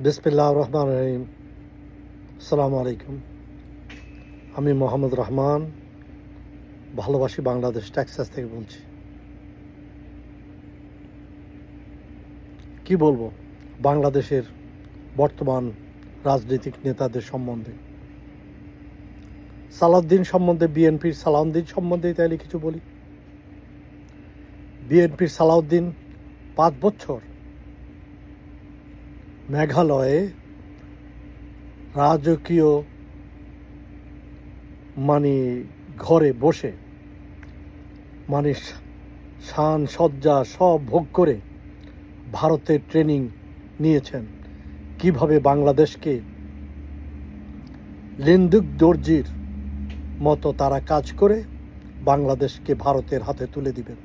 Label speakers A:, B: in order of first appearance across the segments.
A: বিসমিল্লাহির রহমানির রহিম। আসসালামু আলাইকুম। আমি মোহাম্মদ রহমান, ভালোবাসি বাংলাদেশ, টেক্সাস থেকে বলছি। কি বলবো বাংলাদেশের বর্তমান রাজনৈতিক নেতাদের সম্বন্ধে, সালাউদ্দিন সম্বন্ধে, বিএনপির সালাউদ্দিন সম্বন্ধে তাইলে কিছু বলি। বিএনপির সালাউদ্দিন 5 বছর মেঘালয়ে রাজকীয় ঘরে বসে শান সজ্জা সব ভোগ করে ভারতের ট্রেনিং নিয়েছেন কিভাবে বাংলাদেশকে লিন্দুক দর্জির মতো তারা কাজ করে বাংলাদেশকে ভারতের হাতে তুলে দিবেন।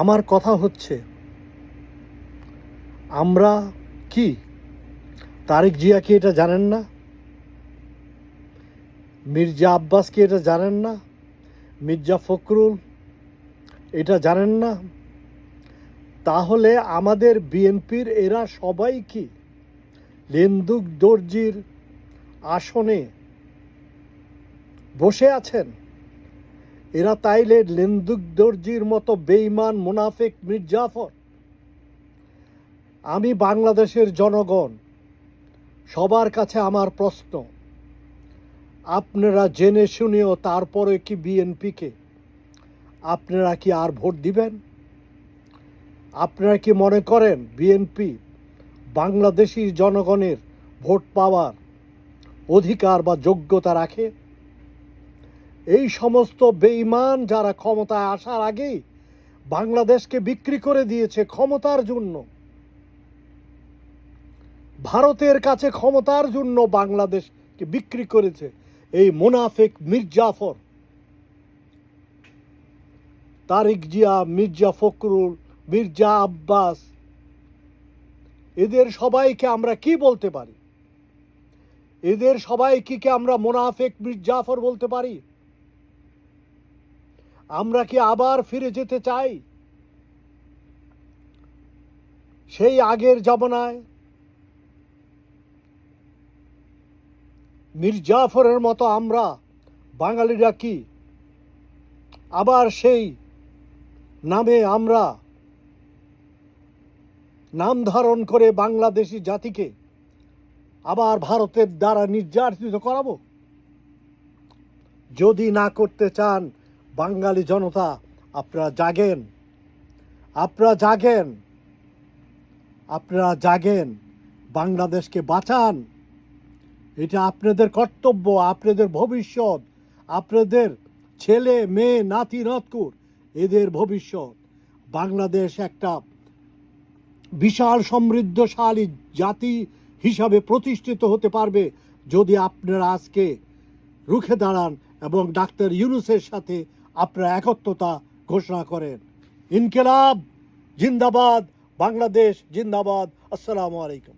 A: আমার কথা হচ্ছে, আমরা কি তারেক জিয়া কি এটা জানেন না? মির্জা আব্বাস কি এটা জানেন না? মির্জা ফখরুল এটা জানেন না? তাহলে আমাদের বিএনপির এরা সবাই কি লিন্দুক দর্জির আসনে বসে আছেন? এরা তাইলে লিন্দুক দর্জির মতো বেঈমান মুনাফিক মির্জাফর। আমি বাংলাদেশের জনগণ, সবার কাছে আমার প্রশ্ন, আপনারা জেনে শুনেও তারপরে কি বিএনপিকে আপনারা কি আর ভোট দিবেন? আপনারা কি মনে করেন বিএনপি বাংলাদেশি জনগণের ভোট পাওয়ার অধিকার বা যোগ্যতা রাখে? এই সমস্ত বেঈমান যারা ক্ষমতায় আসার আগেই বাংলাদেশকে বিক্রি করে দিয়েছে ক্ষমতার জন্য, ভারতের কাছে ক্ষমতার জন্য বাংলাদেশকে বিক্রি করেছে এই মুনাফিক মির্জাফর, তারেক জিয়া, মির্জা ফখরুল, মির্জা আব্বাস, এদের সবাইকে আমরা কি বলতে পারি? এদের সবাইকে কি আমরা মুনাফিক মির্জাফর বলতে পারি? আমরা কি আবার ফিরে যেতে চাই সেই আগের জমানায়? মির্জাফরের মতো আমরা বাঙালিরা কি আবার সেই নামে আমরা নাম ধারণ করে বাংলাদেশি জাতিকে আবার ভারতের দ্বারা নির্যাতিত করাবো? যদি না করতে চান বাঙালি জনতা, আপনারা জাগেন, আপনারা জাগেন, আপনারা জাগেন, বাংলাদেশকে বাঁচান। এটা আপনাদের কর্তব্য, আপনাদের ভবিষ্যৎ, আপনাদের ছেলে মেয়ে নাতি নাতকুর এদের ভবিষ্যৎ। বাংলাদেশ একটা বিশাল সমৃদ্ধশালী জাতি হিসাবে প্রতিষ্ঠিত হতে পারবে যদি আপনারা আজকে রুখে দাঁড়ান এবং ডাক্তার ইউনূসের সাথে আপনারা একত্রতা ঘোষণা করেন। ইনকিলাব জিন্দাবাদ, বাংলাদেশ জিন্দাবাদ। আসসালামু আলাইকুম।